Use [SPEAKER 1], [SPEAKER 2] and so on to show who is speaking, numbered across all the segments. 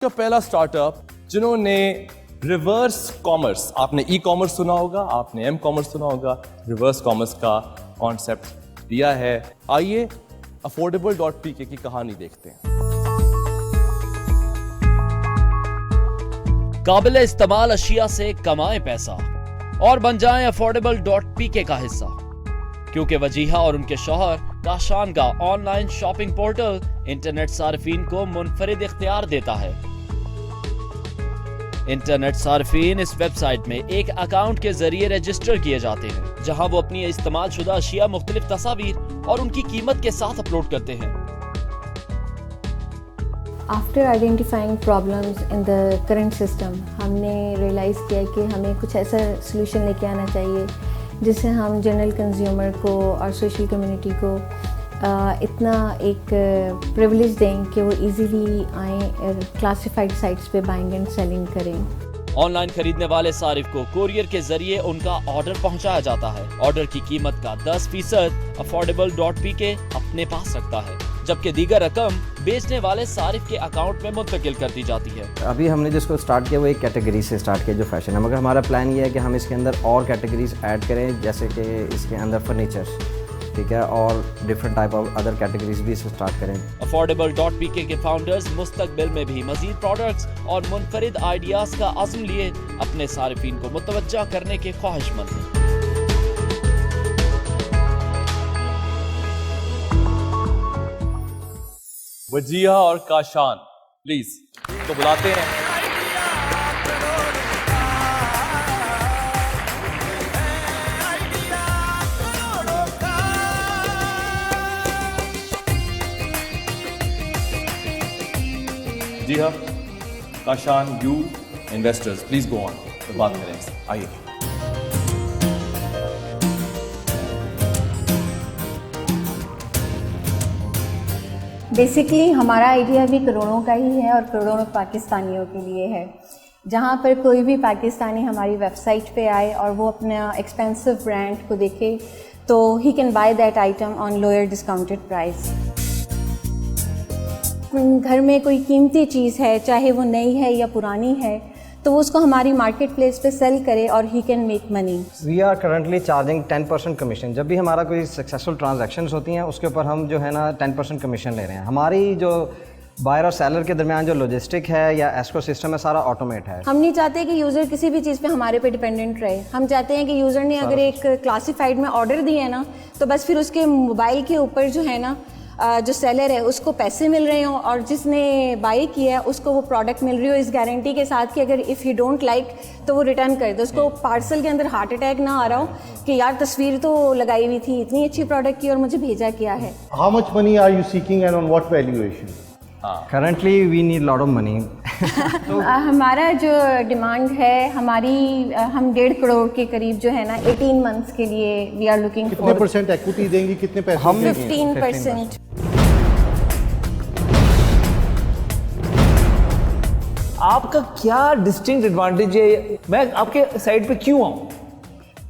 [SPEAKER 1] का पहला स्टार्टअप जिन्होंने रिवर्स कॉमर्स, आपने ई कॉमर्स सुना होगा, आपने एम कॉमर्स सुना होगा, रिवर्स कॉमर्स का कॉन्सेप्ट दिया है। आइए affordable.pk की कहानी देखते हैं।
[SPEAKER 2] काबिल इस्तेमाल अशिया से कमाएं पैसा और बन जाएं affordable.pk का हिस्सा, क्योंकि वजीहा और उनके शौहर काशान का ऑनलाइन शॉपिंग पोर्टल इंटरनेट सार्फिन को मुनफरिद इख्तियार देता है। इंटरनेट सार्फिन इस वेबसाइट में एक अकाउंट के जरिए रजिस्टर किए जाते हैं, जहां वो अपनी इस्तेमाल शुदा अशिया मुख्तलिफ तस्वीर और उनकी कीमत के साथ अपलोड करते हैं।
[SPEAKER 3] After identifying problems in the current system, हमने रियलाइज़ किया कि हमें कुछ ऐसा सोल्यूशन लेके आना चाहिए जिससे हम जनरल कंज्यूमर को और सोशल कम्युनिटी को इतना एक प्रिविलेज दें कि वो इजीली आएँ, क्लासिफाइड साइट्स पे बाइंग एंड सेलिंग करें।
[SPEAKER 2] ऑनलाइन खरीदने वाले सारिफ को कोरियर के जरिए उनका ऑर्डर पहुंचाया जाता है। ऑर्डर की कीमत का 10% affordable.pk अपने पास रखता है, जबकि दीगर रकम बेचने वाले सारिफ के अकाउंट में मुंतकिल कर दी जाती है।
[SPEAKER 4] अभी हमने जिसको स्टार्ट किया वो एक कैटेगरी से स्टार्ट किया जो फैशन है, मगर हमारा प्लान ये है कि हम इसके अंदर और कैटेगरीज ऐड करें, जैसे कि इसके अंदर फर्नीचर, ठीक है, और different type of other categories भी इसे स्टार्ट करें।
[SPEAKER 2] affordable.pk के फाउंडर्स मुस्तकबिल में भी मजीद प्रोडक्ट्स और मुनफरिद आइडियाज का अज़्म लिए अपने सारिफीन को मुतवज्जा करने के ख्वाहिशमंद हैं।
[SPEAKER 1] वजीहा और काशान प्लीज तो बुलाते हैं। जी हाँ, Kashan, you investors please go on, तो बात करें। आइए।
[SPEAKER 3] बेसिकली हमारा आइडिया भी करोड़ों का ही है और करोड़ों पाकिस्तानियों के लिए है। जहाँ पर कोई भी पाकिस्तानी हमारी वेबसाइट पे आए और वो अपना एक्सपेंसिव ब्रांड को देखे तो he can by that item on lower discounted price. घर में कोई कीमती चीज़ है, चाहे वो नई है या पुरानी है, तो वो उसको हमारी मार्केट प्लेस पे सेल करे और he can make money.
[SPEAKER 4] We are currently charging 10% commission. जब भी हमारा कोई सक्सेसफुल ट्रांजैक्शंस होती हैं उसके ऊपर हम जो है ना 10% कमीशन ले रहे हैं। हमारी जो बायर और सेलर के दरमियान जो लॉजिस्टिक है या एस्क्रो सिस्टम है, सारा ऑटोमेट है।
[SPEAKER 3] हम नहीं चाहते कि यूज़र किसी भी चीज़ पे हमारे पे डिपेंडेंट रहे। हम चाहते हैं कि यूज़र ने अगर एक क्लासिफाइड में ऑर्डर दिया है ना, तो बस फिर उसके मोबाइल के ऊपर जो है ना, जो सेलर है उसको पैसे मिल रहे हों और जिसने बाई किया है उसको वो प्रोडक्ट मिल रही हो, इस गारंटी के साथ कि अगर इफ़ यू डोंट लाइक तो वो रिटर्न कर दो। उसको पार्सल के अंदर हार्ट अटैक ना आ रहा हो कि यार तस्वीर तो लगाई हुई थी, इतनी अच्छी प्रोडक्ट की और मुझे भेजा किया है।
[SPEAKER 5] How much money are you seeking and on what valuation?
[SPEAKER 4] Currently we need lot of money.
[SPEAKER 3] हमारा जो डिमांड है, हम 1.5 करोड़ के करीब जो है ना 18 मंथ्स के लिए वी आर लुकिंग
[SPEAKER 5] कितने परसेंट इक्विटी देंगी, कितने पैसे
[SPEAKER 4] हम
[SPEAKER 5] देंगी?
[SPEAKER 3] 15%।
[SPEAKER 6] आपका क्या डिस्टिंक्ट एडवांटेज है? मैं आपके साइट पे क्यों आऊँ?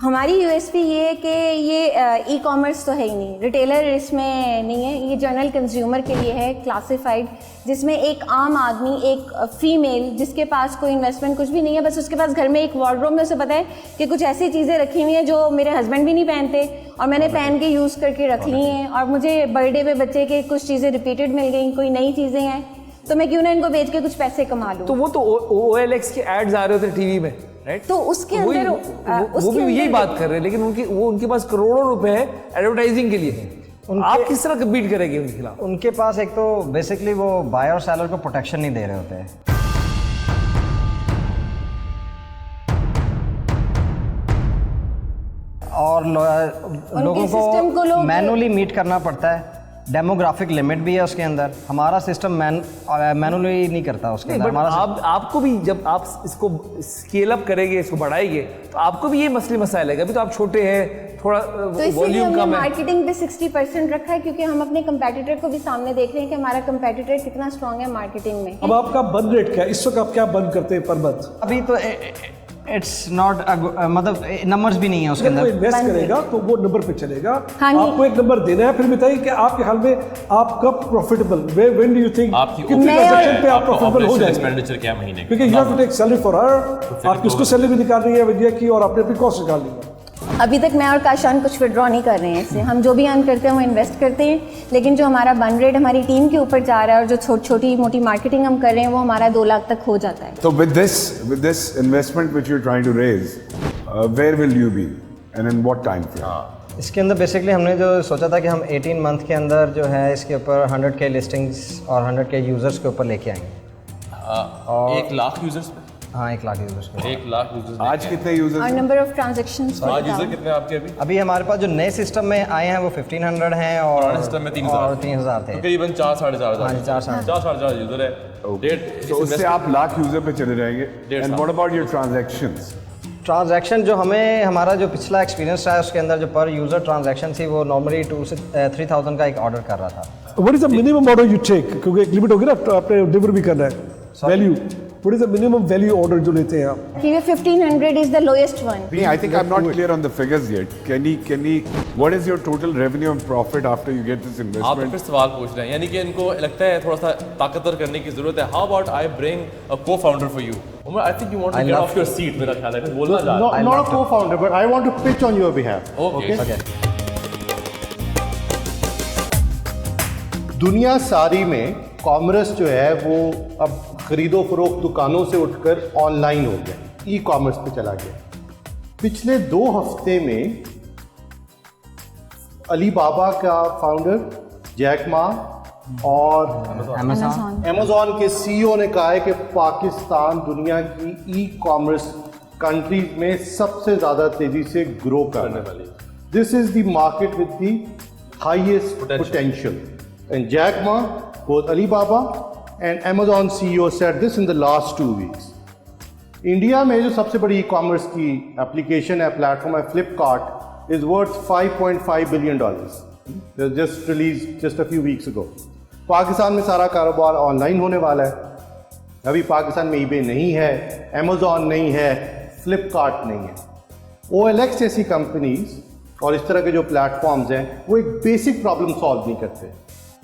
[SPEAKER 3] हमारी यूएसपी ये है कि ये ई कॉमर्स तो है ही नहीं, रिटेलर इसमें नहीं है, ये जनरल कंज्यूमर के लिए है, क्लासिफाइड, जिसमें एक आम आदमी, एक फीमेल जिसके पास कोई इन्वेस्टमेंट कुछ भी नहीं है, बस उसके पास घर में एक वार्डरोब में उसे पता है कि कुछ ऐसी चीज़ें रखी हुई हैं जो मेरे हस्बैंड भी नहीं पहनते और मैंने पहन के यूज़ करके रख ली हैं, और मुझे बर्थडे पे बच्चे के कुछ चीज़ें रिपीटेड मिल गई, कोई नई चीज़ें हैं, तो मैं क्यों ना इनको बेच के कुछ पैसे कमा लूँ।
[SPEAKER 6] तो वो तो OLX के एड्स आ रहे होते टीवी में, राइट?
[SPEAKER 3] तो उसके अंदर
[SPEAKER 6] वो भी यही बात कर रहे हैं, लेकिन उनके पास करोड़ों रुपए है एडवर्टाइजिंग के लिए। आप किस तरह कम्पीट करेंगे उनके खिलाफ?
[SPEAKER 4] उनके पास एक तो बेसिकली वो बायर और सेलर को प्रोटेक्शन नहीं दे रहे होते हैं, और लोगों को मैनुअली मीट करना पड़ता है। डेमोग्राफिक लिमिट भी है उसके अंदर, हमारा सिस्टम मैनुअली नहीं करता उसके अंदर। हमारा
[SPEAKER 6] आपको भी जब आप इसको स्केल अप करेंगे, इसको बढ़ाएंगे, तो आपको भी ये मसले मसाइल है। अभी तो आप छोटे हैं, थोड़ा वॉल्यूम कम है।
[SPEAKER 3] मार्केटिंग पे 60% रखा है क्योंकि हम अपने कंपेटिटर को भी सामने देख रहे हैं कि हमारा कंपेटिटर कितना स्ट्रांग है मार्केटिंग में।
[SPEAKER 7] अब आपका बर्न रेट क्या है इस वक्त? आप क्या बर्न करते हैं पर मंथ?
[SPEAKER 4] अभी तो इट्स नॉट मतलब नंबर्स भी नहीं है उसके
[SPEAKER 7] अगर कोई
[SPEAKER 4] अंदर।
[SPEAKER 7] इन्वेस्ट करेगा तो वो नंबर पे चलेगा।
[SPEAKER 3] हाँ जी।
[SPEAKER 7] आपको एक नंबर देना है, फिर बताइए कि आपके हाल में आप कब profitable, when do you think
[SPEAKER 1] आपकी
[SPEAKER 7] कितने
[SPEAKER 3] मैं-
[SPEAKER 7] ट्रांजैक्शन पे आप
[SPEAKER 1] आपका
[SPEAKER 7] प्रॉफिटेबल हो
[SPEAKER 1] ऑपरेशन
[SPEAKER 7] जाएंगे?
[SPEAKER 1] एक्सपेंडिचर क्या महीने का?
[SPEAKER 7] क्योंकि you have to take salary for her, आप किसको सैलरी भी निकाल रही है विद्या की और अपने अपनी कॉस्ट निकाल रही है।
[SPEAKER 3] अभी तक मैं और काशान कुछ विड्रॉ नहीं कर रहे हैं इससे। हम जो भी अर्न करते हैं वो इन्वेस्ट करते हैं, लेकिन जो हमारा बन रेट हमारी टीम के ऊपर जा रहा है और जो छोटी मोटी मार्केटिंग हम कर रहे हैं वो हमारा 2 लाख तक हो जाता है।
[SPEAKER 8] So with this investment which you're trying to raise, where will you be and in what time frame?
[SPEAKER 4] इसके अंदर बेसिकली हमने जो सोचा था कि हम 18 मंथ के अंदर जो है इसके ऊपर 100K लिस्टिंग्स और 100K यूज़र्स के ऊपर लेके आएंगे।
[SPEAKER 1] 1 लाख यूजर्स पे?
[SPEAKER 4] हाँ 1 लाख यूज़र्स के।
[SPEAKER 1] 1 लाख यूजर्स
[SPEAKER 8] आज कितने यूजर्स
[SPEAKER 3] और नंबर ऑफ ट्रांजेक्शंस
[SPEAKER 1] आज यूजर कितने हैं आपके अभी?
[SPEAKER 4] अभी हमारे पास जो नए सिस्टम में आए हैं वो 1500 हैं और
[SPEAKER 1] पुराने सिस्टम में 3000
[SPEAKER 4] और 3000 थे।
[SPEAKER 1] तकरीबन 4-4.5
[SPEAKER 4] हाँ जी, 4-4
[SPEAKER 1] यूजर है।
[SPEAKER 8] तो उससे आप लाख यूजर पे चले जाएंगे।
[SPEAKER 1] डेढ़
[SPEAKER 8] एंड
[SPEAKER 1] साल।
[SPEAKER 8] What about your transactions?
[SPEAKER 4] Transaction जो हमें हमारा जो पिछला एक्सपीरियंस रहा है उसके अंदर जो पर यूज़र ट्रांजैक्शन थी वो नॉर्मली 2 से 3000 का एक ऑर्डर कर रहा था।
[SPEAKER 7] What is the minimum order you take, क्योंकि एक लिमिट होगी ना आपने डिलीवर भी करना है। Value, what is the minimum value order जो लेते हैं आप?
[SPEAKER 3] कि 1500 is the lowest one.
[SPEAKER 8] I think I'm not clear on the figures yet. Can he what is your total revenue and profit after you get this
[SPEAKER 1] आप तो
[SPEAKER 8] investment?
[SPEAKER 1] फिर सवाल पूछ रहे हैं, यानी कि इनको लगता है थोड़ा सा ताकतवर करने की जरूरत है। How about I bring a co-founder for you? Umar, I think you want to get off your seat, मेरा ख्याल है कुछ बोलना चाह रहे
[SPEAKER 5] Not a co-founder, but I want to pitch on your behalf.
[SPEAKER 1] हो। ओके
[SPEAKER 5] दुनिया सारी में कॉमर्स जो है वो अब खरीदो फरोख्त दुकानों से उठकर ऑनलाइन हो गया, ई कॉमर्स पे चला गया। पिछले 2 हफ्ते में अली बाबा का फाउंडर जैक मा और अमेज़न के सीईओ ने कहा है कि पाकिस्तान दुनिया की ई कॉमर्स कंट्रीज में सबसे ज़्यादा तेज़ी से ग्रो करने वाली। This is the market with the highest potential. And Jack Ma, both Alibaba and Amazon CEO said this in the last 2 weeks. India में जो सबसे बड़ी ई कॉमर्स की एप्लीकेशन है, प्लेटफॉर्म है, Flipkart, is worth $5.5 billion, just release just a few weeks ago. Pakistan में सारा कारोबार ऑनलाइन होने वाला है। अभी पाकिस्तान में eBay नहीं है, Amazon नहीं है, फ्लिपकार्ट नहीं है। OLX जैसी कंपनीज और इस तरह के जो प्लेटफॉर्म्स हैं वो एक बेसिक प्रॉब्लम सॉल्व नहीं करते।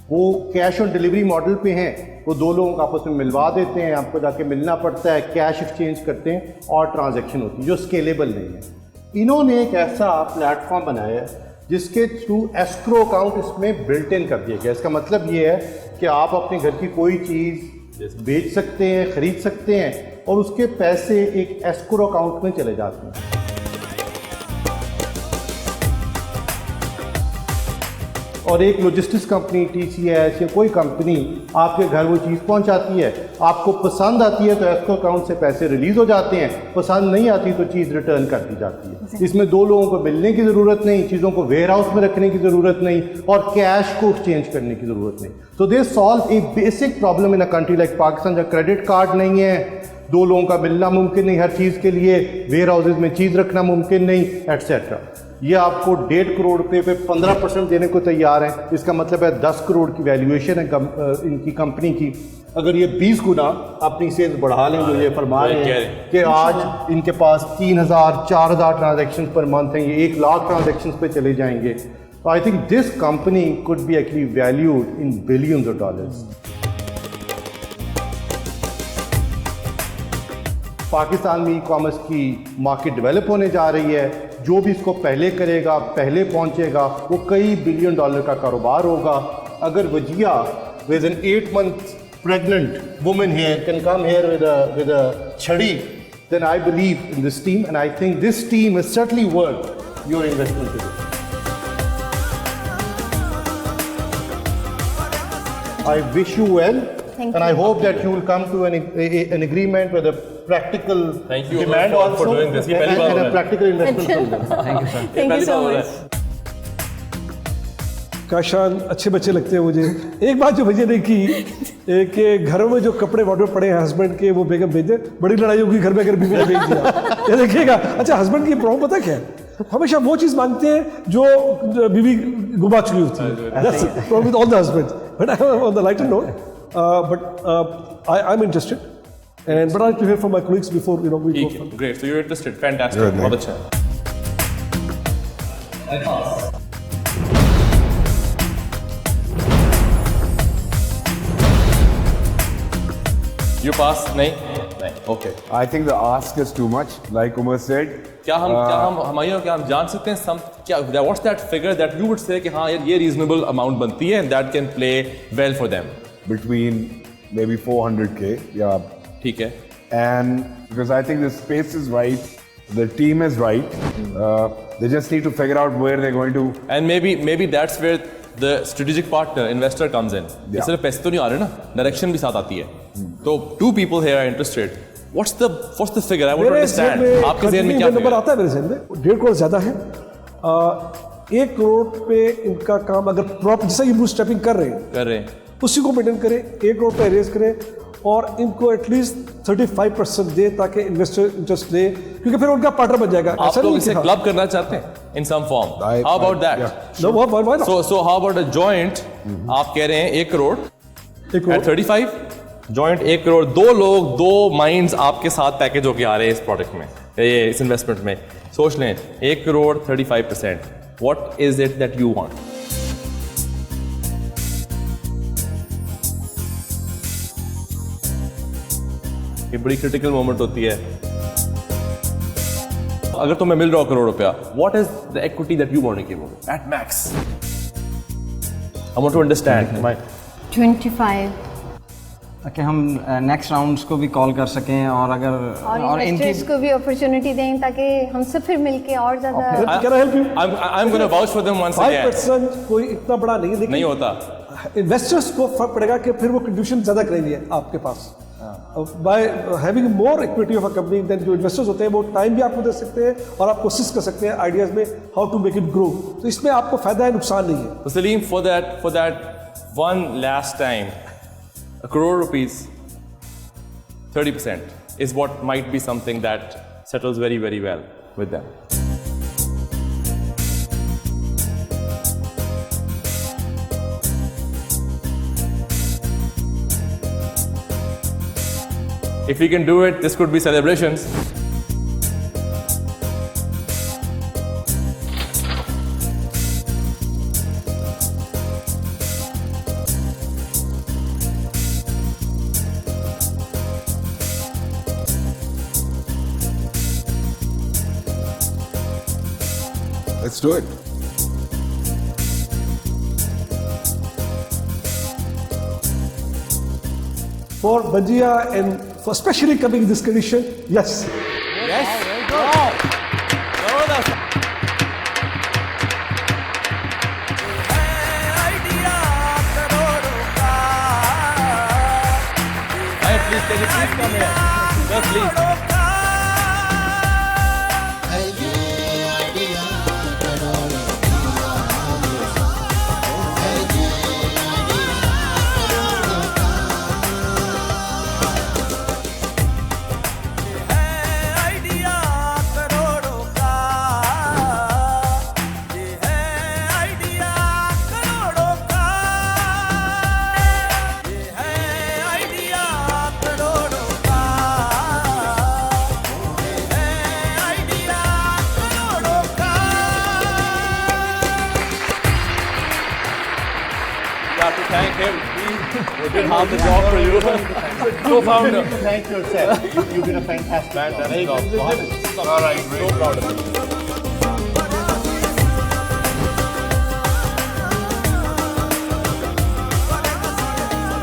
[SPEAKER 5] वो कैश ऑन डिलीवरी मॉडल पे हैं, वो 2 लोगों को आपस में मिलवा देते हैं, आपको जाके मिलना पड़ता है, कैश एक्सचेंज करते हैं और ट्रांजैक्शन होती है, जो स्केलेबल नहीं है। इन्होंने एक ऐसा प्लेटफॉर्म बनाया है जिसके थ्रू एस्क्रो अकाउंट इसमें बिल्ट इन कर दिया गया। इसका मतलब ये है कि आप अपने घर की कोई चीज़ बेच सकते हैं, खरीद सकते हैं और उसके पैसे एक एस्क्रो अकाउंट में चले जाते हैं। और एक लॉजिस्टिक्स कंपनी TCS या कोई कंपनी आपके घर वो चीज़ पहुंचाती है, आपको पसंद आती है तो एस्क्रो अकाउंट से पैसे रिलीज़ हो जाते हैं, पसंद नहीं आती तो चीज़ रिटर्न कर दी जाती है। इसमें 2 लोगों को मिलने की ज़रूरत नहीं, चीज़ों को वेयर हाउस में रखने की ज़रूरत नहीं और कैश को एक्सचेंज करने की ज़रूरत नहीं। So they solve a basic problem in a country like Pakistan, जहाँ क्रेडिट कार्ड नहीं है, 2 लोगों का मिलना मुमकिन नहीं, हर चीज़ के लिए वेयर हाउसेज में चीज़ रखना मुमकिन नहीं, एट्सेट्रा। ये आपको 1.5 करोड़ रुपये पे 15% देने को तैयार हैं। इसका मतलब है 10 करोड़ की वैल्यूएशन है इनकी कंपनी की। अगर ये 20 गुना अपनी सेल्स बढ़ा लें, जो ये फरमा रहे हैं कि आज इनके पास 3000 4000 ट्रांजेक्शन पर मंथ हैं, ये 1 लाख ट्रांजेक्शन पे चले जाएंगे। तो I think this company could be actually valued in billions of dollars. Pakistan में ई कॉमर्स की मार्केट डेवलप होने जा रही है। जो भी इसको पहले करेगा, पहले पहुंचेगा, वो कई बिलियन डॉलर का कारोबार होगा। अगर Wajiha with N 8 month pregnant woman here can come here with a chhadi, then I believe in this team and I think this team is certainly worth your investment today. I wish you well.
[SPEAKER 3] Thank
[SPEAKER 5] and
[SPEAKER 3] you.
[SPEAKER 5] I hope that you will come to an agreement with a practical
[SPEAKER 1] Thank you
[SPEAKER 5] demand
[SPEAKER 1] for
[SPEAKER 5] also
[SPEAKER 1] doing this. ये पहली बार
[SPEAKER 5] and
[SPEAKER 1] हो
[SPEAKER 5] a
[SPEAKER 1] रहा है।
[SPEAKER 5] practical investment from them.
[SPEAKER 4] Thank you sir.
[SPEAKER 3] Thank you so much.
[SPEAKER 7] Kashan अच्छे बच्चे लगते हैं मुझे। एक बात जो भैया ने की कि घरों में जो कपड़े वॉर्डरोब पड़े हैं हस्बैंड के वो बेगम भेज दे, बड़ी लड़ाई होगी घर में अगर बीवी ने भेज दिया। ये देखिएगा, अच्छा हस्बैंड की प्रॉब्लम पता क्या है, हमेशा वो चीज़ मांगते हैं जो बीवी गुमा चुकी होती है। That's the problem with all the husbands. But on the lighter note, but I'm interested. And but I'd like to hear from my colleagues before we go
[SPEAKER 1] ठीक है,
[SPEAKER 7] further.
[SPEAKER 1] great. So you're interested, fantastic,
[SPEAKER 8] Good,
[SPEAKER 1] बहुत
[SPEAKER 8] mate.
[SPEAKER 1] अच्छा है. You pass? नहीं? नहीं. Okay.
[SPEAKER 8] I think the ask is too much. Like Umar said,
[SPEAKER 1] क्या हम क्या हम जान सकते हैं क्या what's that figure that you would say कि हाँ यार ये रीजनेबल अमाउंट बनती है and that can play well for them.
[SPEAKER 8] between maybe 400K, yeah.
[SPEAKER 1] ठीक है.
[SPEAKER 8] And because I think the space is right, the team is right, they just need to figure out where they're going to.
[SPEAKER 1] And maybe that's where the strategic partner investor comes in.
[SPEAKER 8] Yeah.
[SPEAKER 1] सिर्फ पैसे तो नहीं आ रहे ना, direction भी साथ आती है. तो 2 people here are interested. What's the figure? I want to understand. आपके ज़हन में क्या
[SPEAKER 7] नंबर आता है मेरे ज़हन में 1.5 करोड़ ज़्यादा है. 1 करोड़ पे इनका काम अगर प्रॉपर जैसा ये बूटस्ट्रैपिंग कर रहे हैं उसी को मेंटेन करें, 1 करोड़ पे रेज करें और इनको एटलीस्ट 35% दे ताकि इन्वेस्टर इंटरेस्ट ले, क्योंकि फिर उनका पार्टनर बन जाएगा.
[SPEAKER 1] आप लोग इसे क्लब करना चाहते हैं in some form. How about that?
[SPEAKER 7] No, why not?
[SPEAKER 1] So how about a joint? आप कह रहे हैं 1 करोड़ at 35, joint 1 करोड़, 2 लोग 2 माइंड्स आपके साथ पैकेज होके आ रहे हैं इस प्रोडक्ट में, ये इस इन्वेस्टमेंट में. सोच लें 1 crore 35%. What is it that you want? ये बड़ी क्रिटिकल मोमेंट होती है. अगर तुम्हें मिल रहा हो करोड़ रुपया, what is the equity that you want to give away at max? I want to understand.
[SPEAKER 3] 25.
[SPEAKER 4] ताकि हम नेक्स्ट राउंड्स को भी कॉल कर सकें और अगर
[SPEAKER 3] और इन्वेस्टर्स को भी अपॉर्चुनिटी दें ताकि हमसे फिर मिलके और ज़्यादा.
[SPEAKER 7] Can I help you?
[SPEAKER 1] I'm going to vouch for them once again.
[SPEAKER 7] 5% कोई इतना बड़ा नहीं है, लेकिन
[SPEAKER 1] नहीं होता.
[SPEAKER 7] इन्वेस्टर्स को फर्क पड़ेगा कि फिर वो कंट्रीब्यूशन ज़्यादा करेंगे आपके पास. By having more equity of a company than जो इन्वेस्टर्स होते हैं वो टाइम भी आपको दे सकते हैं और आपको असिस्ट कर सकते हैं आइडियाज में how to make it grow. तो इसमें आपको फायदा है, नुकसान नहीं है.
[SPEAKER 1] So Salim, for that one last time, 1 crore rupees, 30% is what might be something that settles very, very well with them. If we can do it, this could be celebrations.
[SPEAKER 8] Let's do it.
[SPEAKER 7] For Bajia and for especially coming in this condition, yes.
[SPEAKER 1] Please, can you please come here? Sir, please. have to thank him. We did half the job for you. Co-founder.
[SPEAKER 5] Thank yourself. You've been a fantastic.
[SPEAKER 1] Fantastic job. All right, great. So proud of you.